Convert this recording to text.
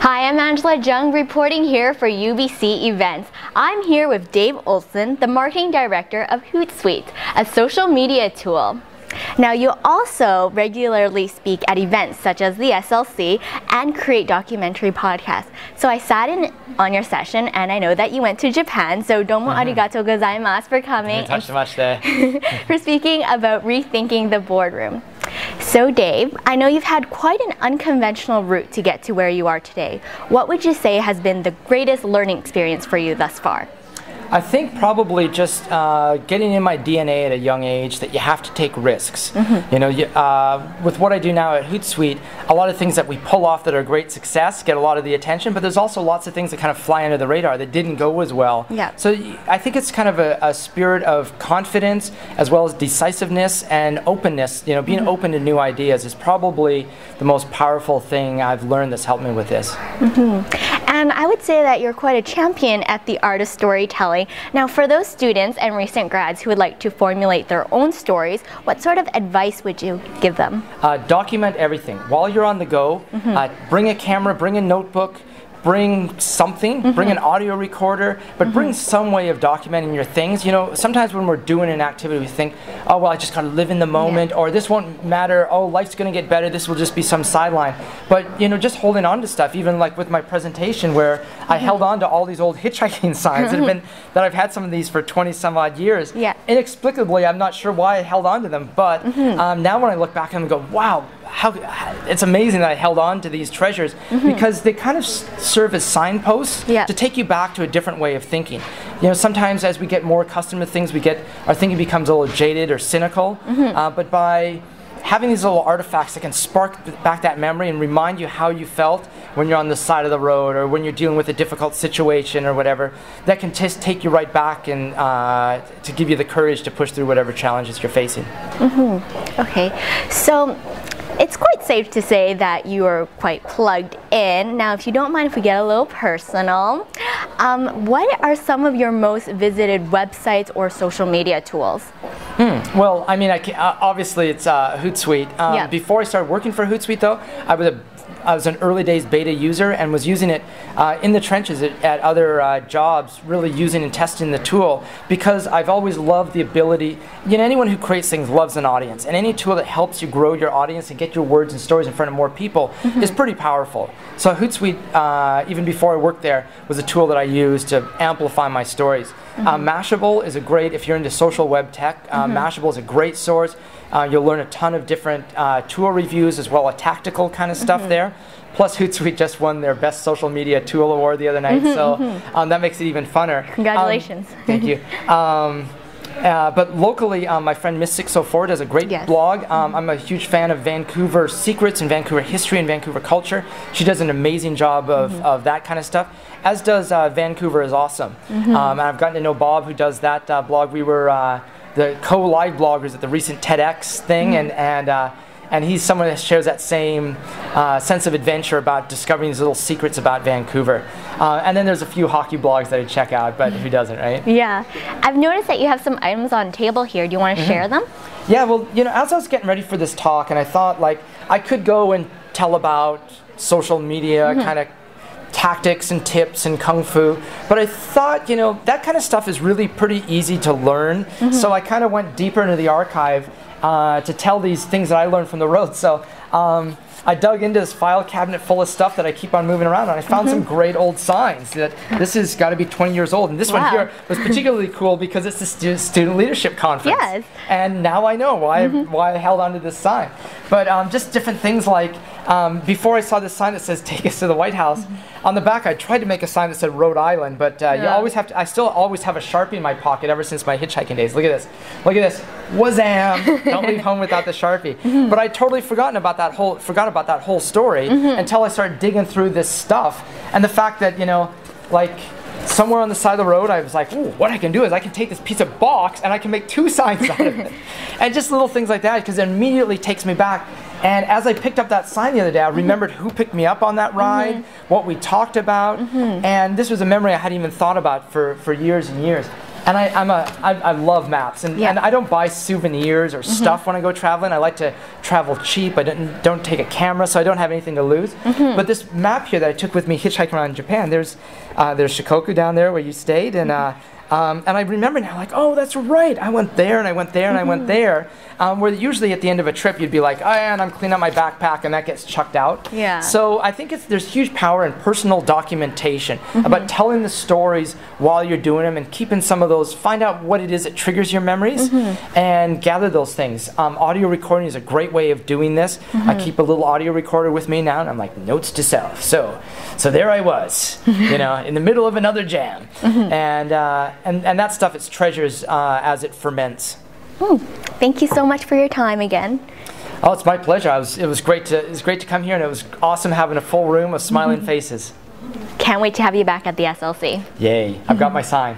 Hi, I'm Angela Jung reporting here for UBC Events. I'm here with Dave Olson, the Marketing Director of Hootsuite, a social media tool. Now, you also regularly speak at events such as the SLC and create documentary podcasts. So I sat in on your session, and I know that you went to Japan, so domo arigatou gozaimasu for coming and for speaking about rethinking the boardroom. So Dave, I know you've had quite an unconventional route to get to where you are today. What would you say has been the greatest learning experience for you thus far? I think probably just getting in my DNA at a young age that you have to take risks. You know, with what I do now at Hootsuite, a lot of things that we pull off that are great success get a lot of the attention, but there's also lots of things that kind of fly under the radar that didn't go as well. Yeah. So I think it's kind of a spirit of confidence as well as decisiveness and openness. You know, being open to new ideas is probably the most powerful thing I've learned that's helped me with this. And I would say that you're quite a champion at the art of storytelling. Now, for those students and recent grads who would like to formulate their own stories, what sort of advice would you give them? Document everything. While you're on the go, bring a camera, bring a notebook, bring something, bring an audio recorder, but bring some way of documenting your things. You know, sometimes when we're doing an activity, we think, oh, well, I just gotta live in the moment, or this won't matter, oh, life's gonna get better, this will just be some sideline. But, you know, just holding on to stuff, even like with my presentation where I held on to all these old hitchhiking signs that I've had some of these for 20 some odd years. Inexplicably, I'm not sure why I held on to them, but now when I look back and go, wow, it's amazing that I held on to these treasures because they kind of serve as signposts to take you back to a different way of thinking. You know, sometimes as we get more accustomed to things, our thinking becomes a little jaded or cynical, but by having these little artifacts that can spark back that memory and remind you how you felt when you're on the side of the road or when you're dealing with a difficult situation or whatever, that can just take you right back and to give you the courage to push through whatever challenges you're facing. Okay, so it's quite safe to say that you are quite plugged in. Now, if you don't mind if we get a little personal, what are some of your most visited websites or social media tools? Well, I mean, obviously it's Hootsuite. Before I started working for Hootsuite, though, I was an early days beta user and was using it in the trenches at other jobs, really using and testing the tool because I've always loved the ability, you know, anyone who creates things loves an audience, and any tool that helps you grow your audience and get your words and stories in front of more people is pretty powerful. So Hootsuite, even before I worked there, was a tool that I used to amplify my stories. Mashable is if you're into social web tech, Mashable is a great source. You'll learn a ton of different tool reviews as well as tactical kind of stuff there. Plus Hootsuite just won their Best Social Media Tool Award the other night, so that makes it even funner. Congratulations. Thank you. But locally, my friend Miss604 does a great blog. I'm a huge fan of Vancouver secrets and Vancouver history and Vancouver culture. She does an amazing job of that kind of stuff, as does Vancouver is Awesome. And I've gotten to know Bob, who does that blog. We were the co-live bloggers at the recent TEDx thing, and he's someone that shares that same sense of adventure about discovering these little secrets about Vancouver. And then there's a few hockey blogs that I check out, but who doesn't, right? Yeah. I've noticed that you have some items on the table here. Do you want to share them? Yeah, well, you know, as I was getting ready for this talk, and I thought, like, I could go and tell about social media kind of tactics and tips and kung fu, but I thought, you know, that kind of stuff is really pretty easy to learn, so I kind of went deeper into the archive to tell these things that I learned from the road. So I dug into this file cabinet full of stuff that I keep on moving around, and I found some great old signs. That this has got to be 20 years old, and this one here was particularly cool because it's the Student Leadership Conference. And now I know why I held onto this sign. But just different things like, before I saw this sign that says "Take us to the White House," on the back I tried to make a sign that said Rhode Island, but you always have to. I still always have a Sharpie in my pocket ever since my hitchhiking days. Look at this! Look at this! Wazam! Don't leave home without the Sharpie. But I totally forgot about that whole story until I started digging through this stuff, and the fact that, you know, like, somewhere on the side of the road, I was like, ooh, what I can do is I can take this piece of box and I can make two signs out of it. And just little things like that, because it immediately takes me back. And as I picked up that sign the other day, I remembered who picked me up on that ride, what we talked about, and this was a memory I hadn't even thought about for years and years. And I love maps, and I don't buy souvenirs or stuff when I go traveling. I like to travel cheap. I don't take a camera, so I don't have anything to lose. But this map here that I took with me hitchhiking around Japan, there's Shikoku down there where you stayed, and I remember now, like, oh, that's right. I went there, and I went there, and I went there. Where usually at the end of a trip, you'd be like, oh, and I'm cleaning up my backpack, and that gets chucked out. Yeah. So I think there's huge power in personal documentation, about telling the stories while you're doing them and keeping some of those, find out what it is that triggers your memories, and gather those things. Audio recording is a great way of doing this. I keep a little audio recorder with me now, and I'm like, notes to self. So there I was, you know, in the middle of another jam, and that stuff, it's treasures as it ferments. Thank you so much for your time again. Oh, it's my pleasure. It was great to come here, and it was awesome having a full room of smiling faces. Can't wait to have you back at the SLC. Yay! I've got my sign.